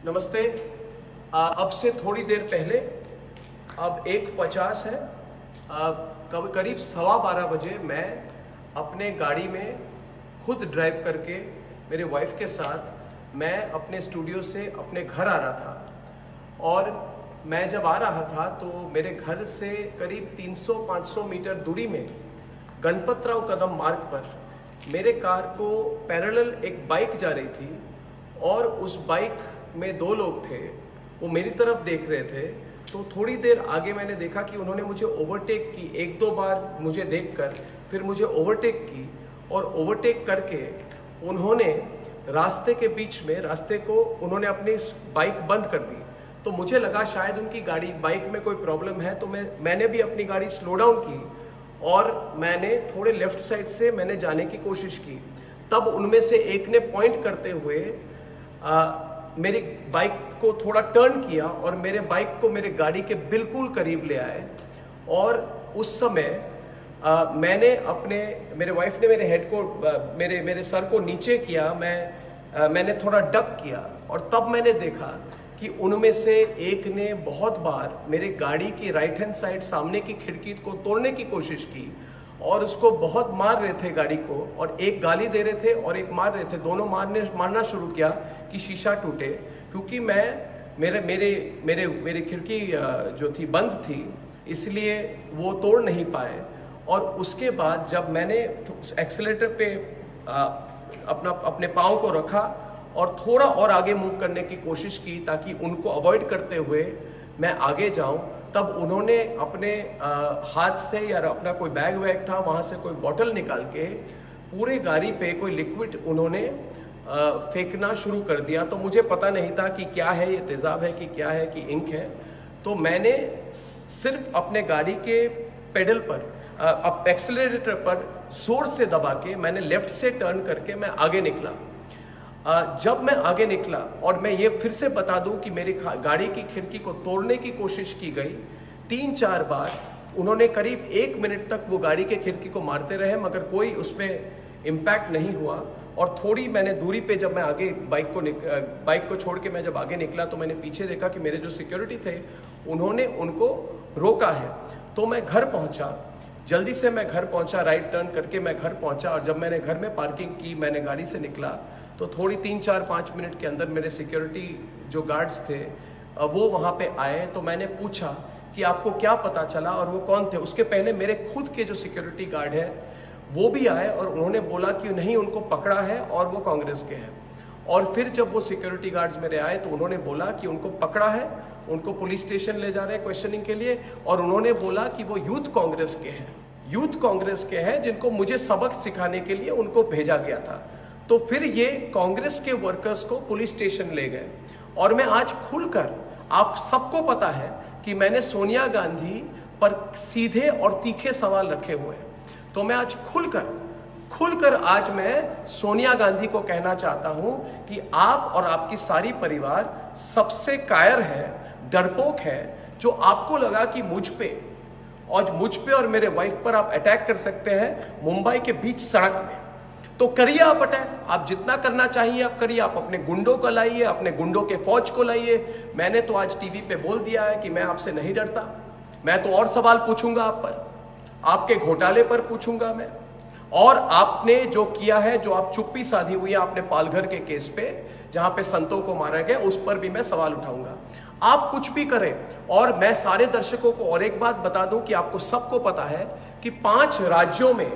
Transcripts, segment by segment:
नमस्ते। अब से थोड़ी देर पहले, अब 1:50 है, करीब 12:15 बजे मैं अपने गाड़ी में खुद ड्राइव करके मेरे वाइफ के साथ मैं अपने स्टूडियो से अपने घर आ रहा था। और मैं जब आ रहा था तो मेरे घर से करीब 300-500 मीटर दूरी में गणपतराव कदम मार्ग पर मेरे कार को पैरेलल एक बाइक जा रही थी और उस बाइक में 2 लोग थे। वो मेरी तरफ देख रहे थे। तो थोड़ी देर आगे मैंने देखा कि उन्होंने मुझे ओवरटेक की। 1-2 बार मुझे देखकर फिर मुझे ओवरटेक की और ओवरटेक करके उन्होंने रास्ते के बीच में रास्ते को उन्होंने अपनी बाइक बंद कर दी। तो मुझे लगा शायद उनकी बाइक में कोई प्रॉब्लम है। तो मैंने भी अपनी गाड़ी स्लो डाउन की और मैंने थोड़े लेफ्ट साइड से मैंने जाने की कोशिश की। तब उनमें से एक ने पॉइंट करते हुए मेरी बाइक को थोड़ा टर्न किया और मेरे बाइक को मेरे गाड़ी के बिल्कुल करीब ले आए। और उस समय मैंने मेरे वाइफ ने मेरे हेड को मेरे सर को नीचे किया। मैंने थोड़ा डक किया और तब मैंने देखा कि उनमें से एक ने बहुत बार मेरे गाड़ी की राइट हैंड साइड सामने की खिड़की को तोड़ने की कोशिश की और उसको बहुत मार रहे थे गाड़ी को, और एक गाली दे रहे थे और एक मार रहे थे। दोनों मारना शुरू किया कि शीशा टूटे, क्योंकि मेरे खिड़की जो थी बंद थी, इसलिए वो तोड़ नहीं पाए। और उसके बाद जब मैंने एक्सीलेटर पे अपने पाँव को रखा और थोड़ा और आगे मूव करने की कोशिश की ताकि उनको अवॉइड करते हुए मैं आगे जाऊं, तब उन्होंने अपने हाथ से या अपना कोई बैग था वहाँ से कोई बॉटल निकाल के पूरे गाड़ी पे कोई लिक्विड उन्होंने फेंकना शुरू कर दिया। तो मुझे पता नहीं था कि क्या है, ये तेज़ाब है कि क्या है कि इंक है। तो मैंने सिर्फ अपने गाड़ी के पेडल पर एक्सेलरेटर पर जोर से दबा के मैंने लेफ्ट से टर्न करके मैं आगे निकला। जब मैं आगे निकला, और मैं ये फिर से बता दूं कि मेरी गाड़ी की खिड़की को तोड़ने की कोशिश की गई 3-4 बार। उन्होंने करीब 1 मिनट तक वो गाड़ी के खिड़की को मारते रहे, मगर कोई उसमें इम्पैक्ट नहीं हुआ। और थोड़ी मैंने दूरी पे जब मैं आगे बाइक को छोड़ के मैं जब आगे निकला तो मैंने पीछे देखा कि मेरे जो सिक्योरिटी थे उन्होंने उनको रोका है। तो मैं घर पहुंचा, जल्दी से मैं घर पहुंचा, राइट टर्न करके मैं घर पहुंचा। और जब मैंने घर में पार्किंग की, मैंने गाड़ी से निकला तो थोड़ी 3-4-5 मिनट के अंदर मेरे सिक्योरिटी जो गार्ड्स थे वो वहाँ पे आए। तो मैंने पूछा कि आपको क्या पता चला और वो कौन थे। उसके पहले मेरे खुद के जो सिक्योरिटी गार्ड है वो भी आए और उन्होंने बोला कि नहीं, उनको पकड़ा है और वो कांग्रेस के हैं। और फिर जब वो सिक्योरिटी गार्ड्स मेरे आए तो उन्होंने बोला कि उनको पकड़ा है, उनको पुलिस स्टेशन ले जा रहे हैं क्वेश्चनिंग के लिए। और उन्होंने बोला कि वो यूथ कांग्रेस के हैं, जिनको मुझे सबक सिखाने के लिए उनको भेजा गया था। तो फिर ये कांग्रेस के वर्कर्स को पुलिस स्टेशन ले गए। और मैं आज खुलकर, आप सबको पता है कि मैंने सोनिया गांधी पर सीधे और तीखे सवाल रखे हुए हैं। तो मैं आज खुलकर आज मैं सोनिया गांधी को कहना चाहता हूं कि आप और आपकी सारी परिवार सबसे कायर है, डरपोक है, जो आपको लगा कि मुझ पे और मेरे वाइफ पर आप अटैक कर सकते हैं मुंबई के बीच सड़क में। तो करिए आप अटैक, आप जितना करना चाहिए आप करिए। आप अपने गुंडों को लाइए, अपने गुंडों के फौज को लाइए। मैंने तो आज टीवी पे बोल दिया है कि मैं आपसे नहीं डरता। मैं तो और सवाल पूछूंगा आप पर, आपके घोटाले पर पूछूंगा मैं। और आपने जो किया है, जो आप चुप्पी साधी हुई है आपने पालघर के केस पे, जहां पे संतों को मारा गया, उस पर भी मैं सवाल उठाऊंगा। आप कुछ भी करें। और मैं सारे दर्शकों को और एक बात बता दूं कि आपको सबको पता है कि 5 राज्यों में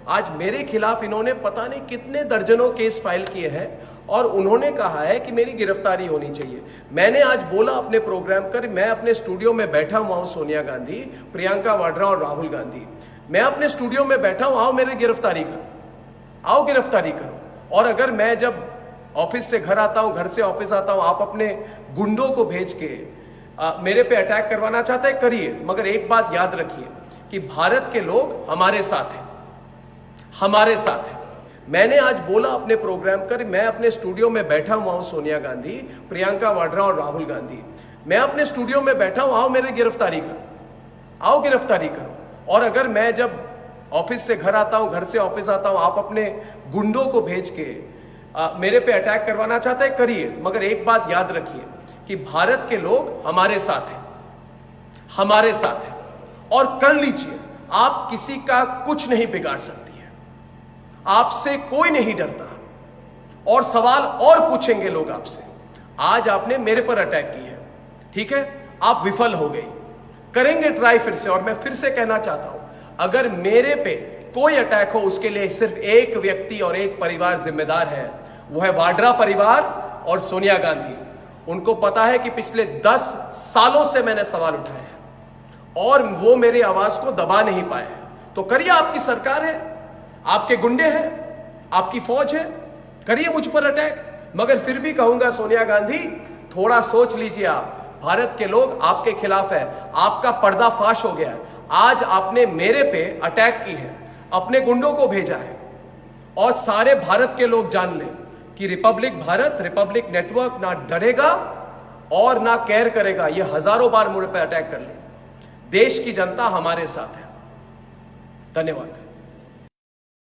आज मेरे खिलाफ इन्होंने पता नहीं कितने दर्जनों केस फाइल किए हैं और उन्होंने कहा है कि मेरी गिरफ्तारी होनी चाहिए। मैंने आज बोला अपने प्रोग्राम कर, मैं अपने स्टूडियो में बैठा हुआ हूं, सोनिया गांधी, प्रियंका वाड्रा और राहुल गांधी, मैं अपने स्टूडियो में बैठा हूं, आओ मेरी गिरफ्तारी करो, आओ गिरफ्तारी करो। और अगर मैं जब ऑफिस से घर आता हूं, घर से ऑफिस आता हूं, आप अपने गुंडों को भेज के मेरे पे अटैक करवाना चाहते हैं, करिए। मगर एक बात याद रखिए कि भारत के लोग हमारे साथ हैं। मैंने आज बोला अपने प्रोग्राम कर, मैं अपने स्टूडियो में बैठा हुआ हूं, सोनिया गांधी, प्रियंका वाड्रा और राहुल गांधी, मैं अपने स्टूडियो में बैठा हूं, आओ मेरी गिरफ्तारी करो। और अगर मैं जब ऑफिस से घर आता हूं, घर से ऑफिस आता हूं, आप अपने गुंडों को भेज के मेरे पे अटैक करवाना चाहते हैं, करिए। मगर एक बात याद रखिए कि भारत के लोग हमारे साथ हैं, हमारे साथ हैं, और कर लीजिए, आप किसी का कुछ नहीं बिगाड़ सकती है, आपसे कोई नहीं डरता, और सवाल और पूछेंगे लोग आपसे। आज आपने मेरे पर अटैक की है, ठीक है, आप विफल हो गई, करेंगे ट्राई फिर से। और मैं फिर से कहना चाहता हूं, अगर मेरे पे कोई अटैक हो, उसके लिए सिर्फ एक व्यक्ति और एक परिवार जिम्मेदार है, वो है वाड्रा परिवार और सोनिया गांधी। उनको पता है कि पिछले 10 सालों से मैंने सवाल उठाए हैं और वो मेरी आवाज को दबा नहीं पाए हैं। तो करिए, आपकी सरकार है, आपके गुंडे हैं, आपकी फौज है, करिए मुझ पर अटैक। मगर फिर भी कहूंगा, सोनिया गांधी, थोड़ा सोच लीजिए। आप, भारत के लोग आपके खिलाफ है, आपका पर्दाफाश हो गया है। आज आपने मेरे पे अटैक की है, अपने गुंडों को भेजा है, और सारे भारत के लोग जान लें कि रिपब्लिक भारत, रिपब्लिक नेटवर्क ना डरेगा और ना केयर करेगा। ये हजारों बार मुझ पे अटैक कर ले, देश की जनता हमारे साथ है। धन्यवाद।